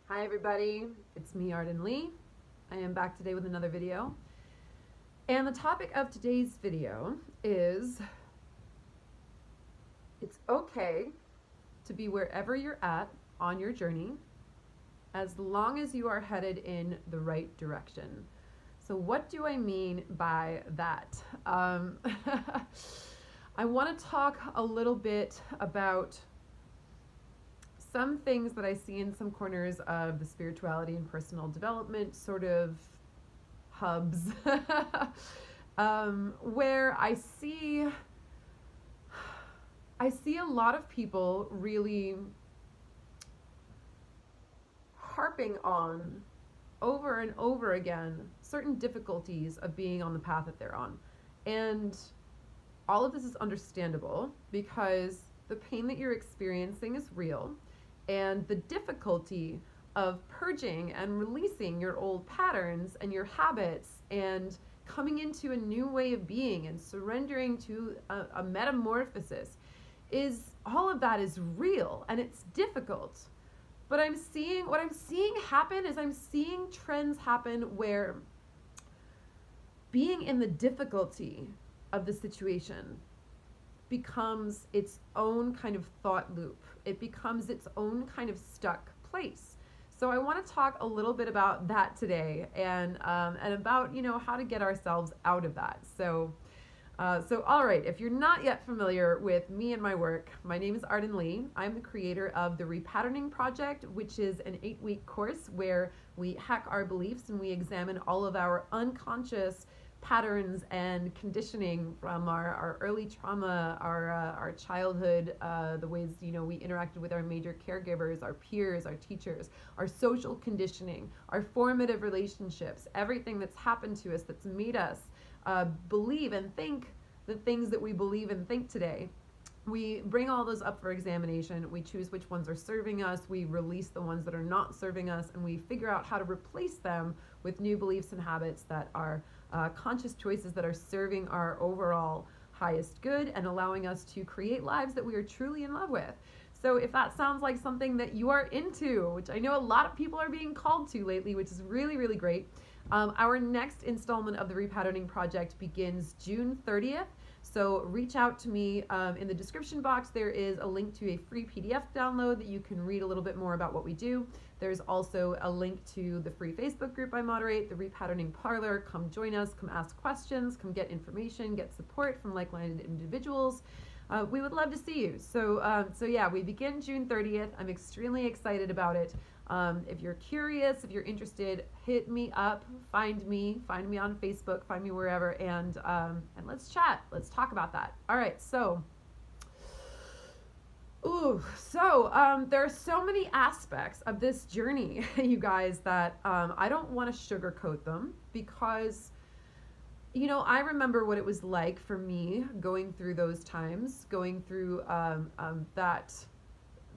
Hi everybody, it's me Arden Lee. I am back today with another video. And the topic of today's video is it's okay to be wherever you're at on your journey as long as you are headed in the right direction. So what do I mean by that? I want to talk a little bit about some things that I see in some corners of the spirituality and personal development sort of hubs where I see a lot of people really harping on over and over again certain difficulties of being on the path that they're on. And all of this is understandable because the pain that you're experiencing is real. And the difficulty of purging and releasing your old patterns and your habits and coming into a new way of being and surrendering to a metamorphosis is all of that is real and it's difficult. But what I'm seeing happen is I'm seeing trends happen where being in the difficulty of the situation becomes its own kind of thought loop. It becomes its own kind of stuck place. So I want to talk a little bit about that today and about, how to get ourselves out of that. So all right, if you're not yet familiar with me and my work, my name is Arden Lee. I'm the creator of the Repatterning Project, which is an 8-week course where we hack our beliefs and we examine all of our unconscious patterns and conditioning from our early trauma, our childhood, the ways we interacted with our major caregivers, our peers, our teachers, our social conditioning, our formative relationships, everything that's happened to us that's made us believe and think the things that we believe and think today. We bring all those up for examination. We choose which ones are serving us. We release the ones that are not serving us, and we figure out how to replace them with new beliefs and habits that are conscious choices that are serving our overall highest good and allowing us to create lives that we are truly in love with. So if that sounds like something that you are into, which I know a lot of people are being called to lately, which is really, really great, our next installment of the Repatterning Project begins June 30th. So reach out to me. In the description box, there is a link to a free PDF download that you can read a little bit more about what we do. There's also a link to the free Facebook group I moderate, the Repatterning Parlor. Come join us, come ask questions, come get information, get support from like-minded individuals. We would love to see you. So yeah, we begin June 30th. I'm extremely excited about it. If you're curious, if you're interested, hit me up, find me on Facebook, find me wherever, and let's chat. Let's talk about that. All right. So there are so many aspects of this journey, you guys, that I don't want to sugarcoat them because I remember what it was like for me going through those times, going through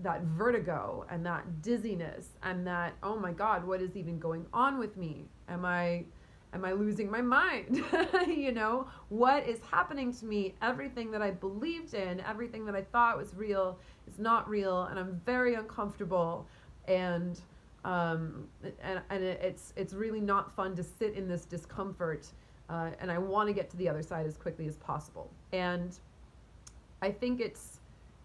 that vertigo and that dizziness and that, oh my God, what is even going on with me? Am I losing my mind? What is happening to me? Everything that I believed in, everything that I thought was real is not real, and I'm very uncomfortable, and it's really not fun to sit in this discomfort, and I want to get to the other side as quickly as possible. And I think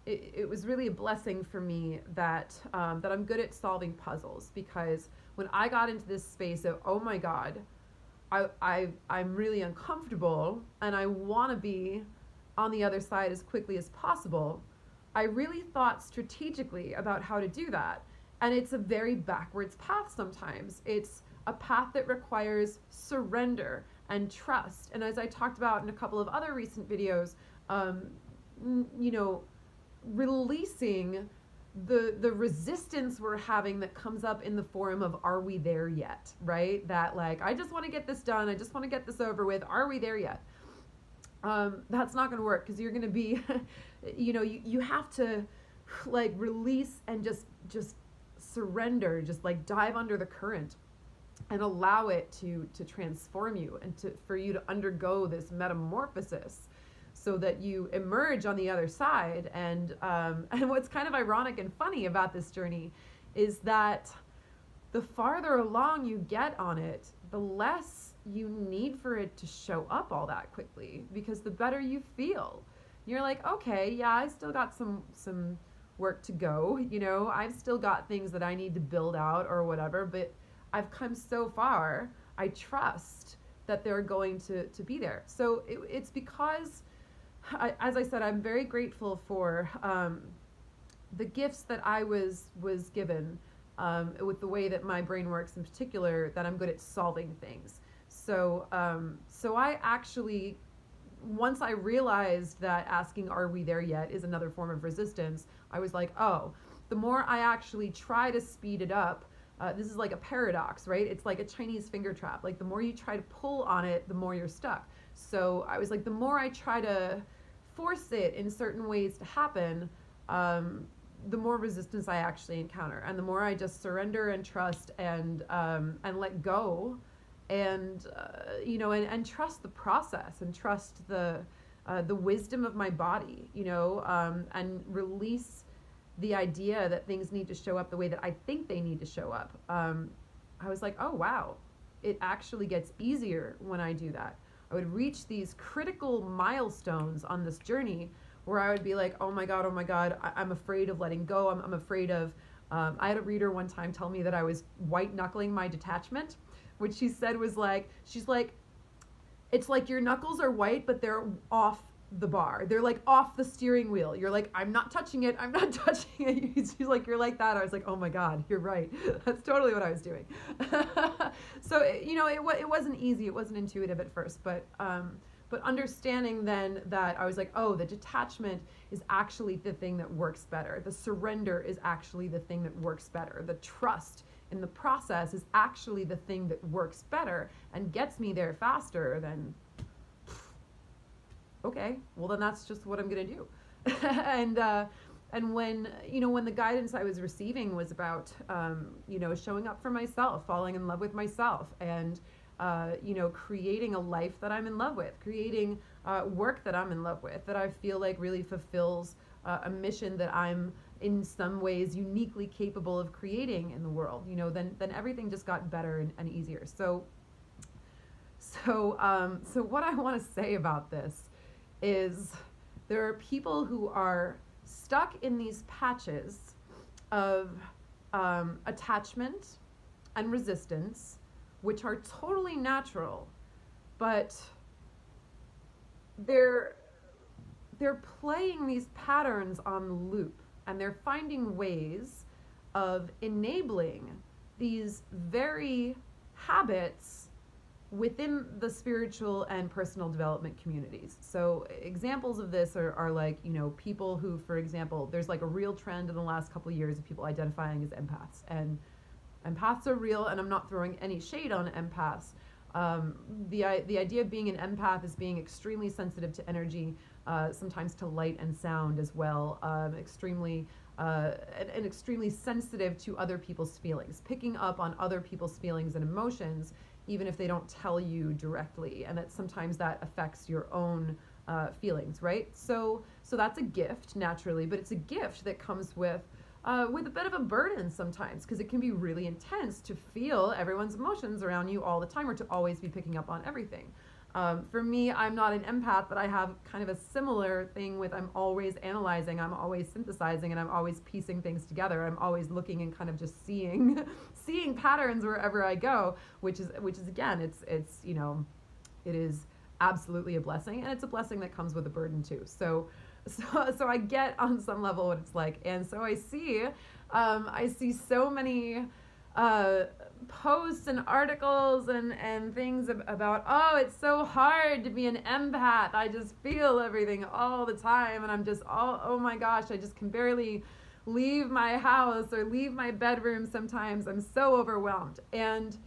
it was really a blessing for me that I'm good at solving puzzles, because when I got into this space of, oh my God, I'm really uncomfortable and I want to be on the other side as quickly as possible, I really thought strategically about how to do that. And it's a very backwards path sometimes. It's a path that requires surrender and trust. And as I talked about in a couple of other recent videos, releasing the resistance we're having that comes up in the form of, are we there yet? Right? That like, I just want to get this done. I just want to get this over with. Are we there yet? That's not going to work, because you're going to be, you have to like release and just surrender, just like dive under the current and allow it to transform you and for you to undergo this metamorphosis, so that you emerge on the other side. And what's kind of ironic and funny about this journey is that the farther along you get on it, the less you need for it to show up all that quickly, because the better you feel. You're like, okay, yeah, I still got some work to go, you know, I've still got things that I need to build out or whatever, but I've come so far, I trust that they're going to be there. So it's because, as I said, I'm very grateful for the gifts that I was given, with the way that my brain works in particular, that I'm good at solving things. So I actually, once I realized that asking "Are we there yet?" is another form of resistance, I was like, oh, the more I actually try to speed it up, this is like a paradox, right? It's like a Chinese finger trap. Like the more you try to pull on it, the more you're stuck. So I was like, the more I try to force it in certain ways to happen, the more resistance I actually encounter, and the more I just surrender and trust and let go, and you know, and trust the process, and trust the wisdom of my body, you know, and release the idea that things need to show up the way that I think they need to show up. I was like, oh wow, it actually gets easier when I do that. I would reach these critical milestones on this journey where I would be like, oh my God, I'm afraid of letting go. I'm afraid of, I had a reader one time tell me that I was white knuckling my detachment, which she said was like, she's like, it's like your knuckles are white, but they're off the bar. They're like off the steering wheel. You're like, I'm not touching it. She's like, you're like that. I was like, oh my God, you're right. That's totally what I was doing. So, you know, it wasn't easy. It wasn't intuitive at first, but understanding then that I was like, oh, the detachment is actually the thing that works better. The surrender is actually the thing that works better. The trust in the process is actually the thing that works better and gets me there faster than, okay, well then that's just what I'm gonna do. And when, you know, when the guidance I was receiving was about, you know, showing up for myself, falling in love with myself, and you know, creating a life that I'm in love with, creating work that I'm in love with, that I feel like really fulfills a mission that I'm in some ways uniquely capable of creating in the world, you know, then everything just got better and easier. So what I want to say about this is there are people who are stuck in these patches of attachment and resistance, which are totally natural, but they're playing these patterns on loop, and they're finding ways of enabling these very habits within the spiritual and personal development communities. So examples of this are like, you know, people who, for example, there's like a real trend in the last couple of years of people identifying as empaths, and empaths are real, and I'm not throwing any shade on empaths. The idea of being an empath is being extremely sensitive to energy, sometimes to light and sound as well, extremely sensitive to other people's feelings, picking up on other people's feelings and emotions, even if they don't tell you directly, and that sometimes that affects your own feelings, right? So that's a gift naturally, but it's a gift that comes with a bit of a burden sometimes, because it can be really intense to feel everyone's emotions around you all the time, or to always be picking up on everything. For me, I'm not an empath, but I have kind of a similar thing with, I'm always analyzing, I'm always synthesizing, and I'm always piecing things together. I'm always looking and kind of just seeing patterns wherever I go, which is again, it's you know, it is absolutely a blessing, and it's a blessing that comes with a burden too. So I get on some level what it's like, and so I see so many posts and articles and things about, oh, it's so hard to be an empath. I just feel everything all the time, and I'm just oh my gosh, I just can barely leave my house or leave my bedroom sometimes. I'm so overwhelmed. And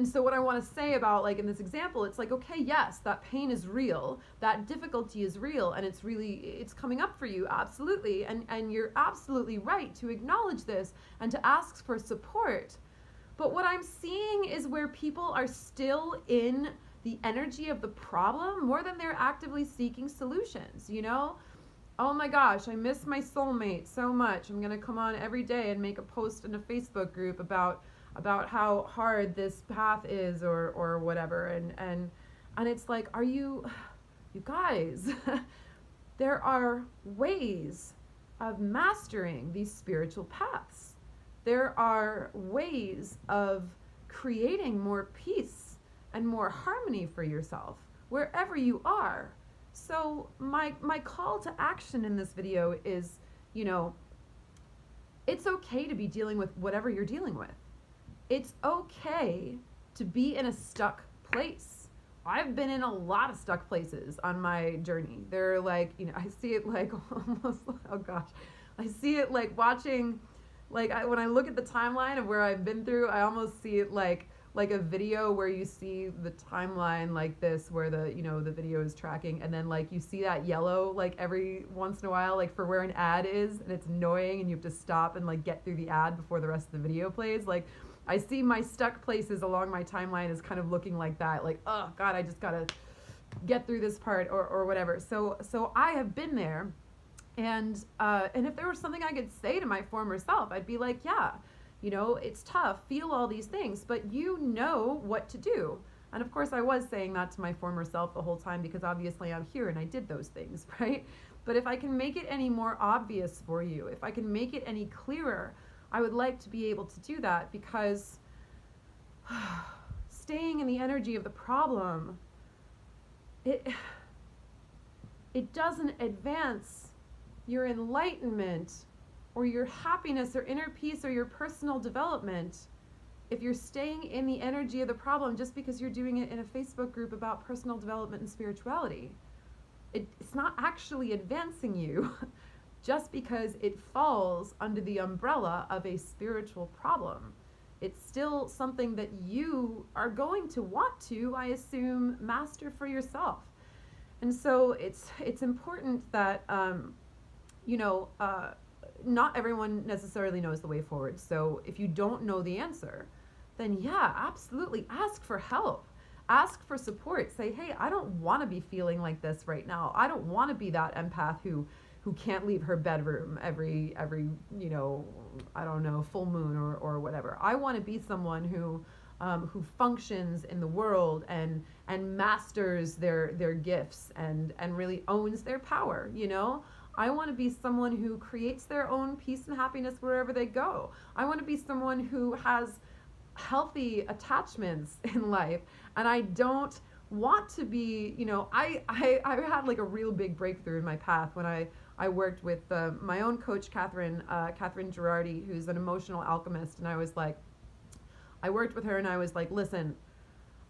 so what I want to say about, like, in this example, it's like, okay, yes, that pain is real, that difficulty is real, and it's coming up for you, absolutely, and you're absolutely right to acknowledge this and to ask for support. But what I'm seeing is where people are still in the energy of the problem more than they're actively seeking solutions, you know? oh my gosh, I miss my soulmate so much. I'm gonna come on every day and make a post in a Facebook group about how hard this path is, or whatever. And it's like, are you guys, there are ways of mastering these spiritual paths. There are ways of creating more peace and more harmony for yourself wherever you are. So my call to action in this video is, it's okay to be dealing with whatever you're dealing with. It's okay to be in a stuck place. I've been in a lot of stuck places on my journey. They're like, I see it like almost, oh gosh, I see it like watching, like when I look at the timeline of where I've been through, I almost see it like a video where you see the timeline like this, where the video is tracking, and then like you see that yellow like every once in a while, like for where an ad is, and it's annoying and you have to stop and like get through the ad before the rest of the video plays. Like I see my stuck places along my timeline as kind of looking like that, like, oh God, I just gotta get through this part or whatever. So I have been there, and if there was something I could say to my former self, I'd be like, yeah, it's tough, feel all these things, but you know what to do. And of course I was saying that to my former self the whole time, because obviously I'm here and I did those things, right? But if I can make it any more obvious for you, if I can make it any clearer, I would like to be able to do that, because staying in the energy of the problem, it doesn't advance your enlightenment or your happiness or inner peace or your personal development if you're staying in the energy of the problem just because you're doing it in a Facebook group about personal development and spirituality. It's not actually advancing you just because it falls under the umbrella of a spiritual problem. It's still something that you are going to want to, I assume, master for yourself. And so it's important that, not everyone necessarily knows the way forward. So if you don't know the answer, then yeah, absolutely ask for help. Ask for support. Say, hey, I don't want to be feeling like this right now. I don't want to be that empath who can't leave her bedroom every I don't know, full moon or whatever. I want to be someone who functions in the world and masters their gifts and really owns their power, I want to be someone who creates their own peace and happiness wherever they go. I want to be someone who has healthy attachments in life, and I don't want to be, I had like a real big breakthrough in my path when I worked with my own coach, Catherine Girardi, who's an emotional alchemist, and I worked with her and I was like, listen,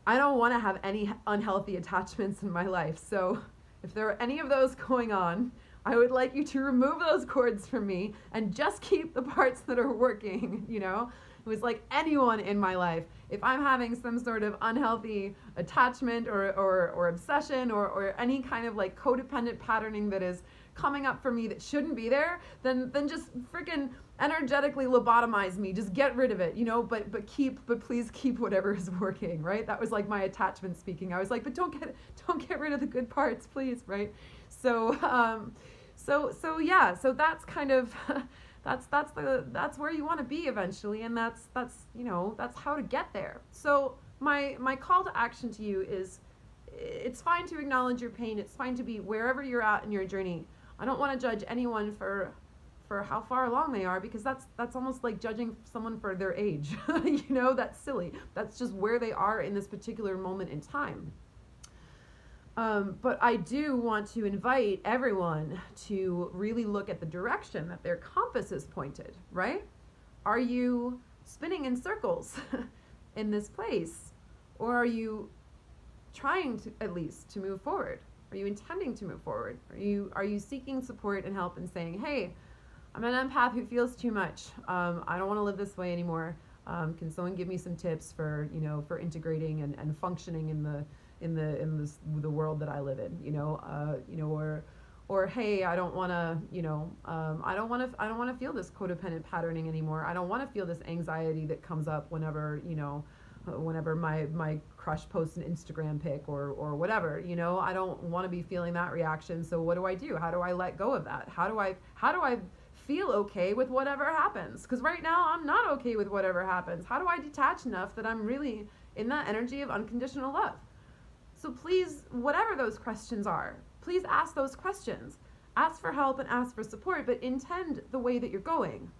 I don't want to have any unhealthy attachments in my life, so if there are any of those going on, I would like you to remove those cords from me and just keep the parts that are working, It was like anyone in my life, if I'm having some sort of unhealthy attachment or obsession or any kind of like codependent patterning that is coming up for me that shouldn't be there, then just freaking energetically lobotomize me. Just get rid of it, but please keep whatever is working, right? That was like my attachment speaking. I was like, but don't get rid of the good parts, please, right? So that's kind of that's where you want to be eventually, and that's how to get there. So my call to action to you is, it's fine to acknowledge your pain. It's fine to be wherever you're at in your journey. I don't want to judge anyone for how far along they are, because that's almost like judging someone for their age. That's silly. That's just where they are in this particular moment in time. But I do want to invite everyone to really look at the direction that their compass is pointed, right? Are you spinning in circles in this place? Or are you trying to, at least, to move forward? Are you intending to move forward? Are you seeking support and help and saying, hey, I'm an empath who feels too much. I don't want to live this way anymore. Can someone give me some tips for integrating and functioning in the world that I live in, or hey, I don't want to feel this codependent patterning anymore. I don't want to feel this anxiety that comes up whenever whenever my crush posts an Instagram pic or whatever, you know, I don't want to be feeling that reaction. So what do? How do I let go of that? How do I feel okay with whatever happens? Because right now I'm not okay with whatever happens. How do I detach enough that I'm really in that energy of unconditional love? So please, whatever those questions are, please ask those questions. Ask for help and ask for support, but intend the way that you're going.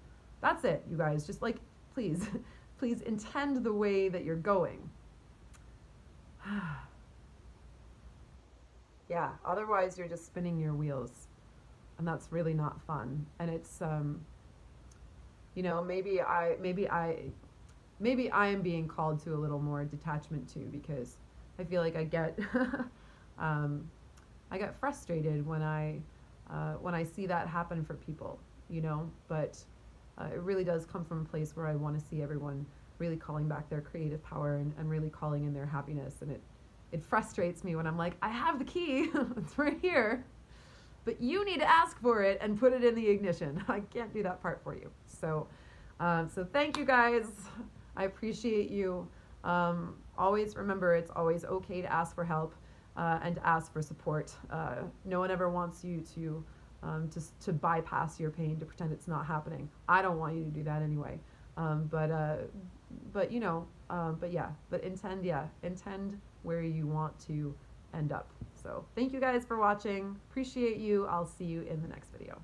That's it, you guys. Just like, please, please intend the way that you're going. Yeah, otherwise you're just spinning your wheels. And that's really not fun. And it's, you know, maybe I am being called to a little more detachment too, because I feel like I get, I get frustrated when I see that happen for people, you know, but it really does come from a place where I want to see everyone really calling back their creative power and really calling in their happiness. And it frustrates me when I'm like, I have the key, it's right here, but you need to ask for it and put it in the ignition. I can't do that part for you. So thank you guys. I appreciate you. Always remember, it's always okay to ask for help and to ask for support. No one ever wants you to bypass your pain, to pretend it's not happening. I don't want you to do that anyway. But you know, but intend where you want to end up. So thank you guys for watching. Appreciate you. I'll see you in the next video.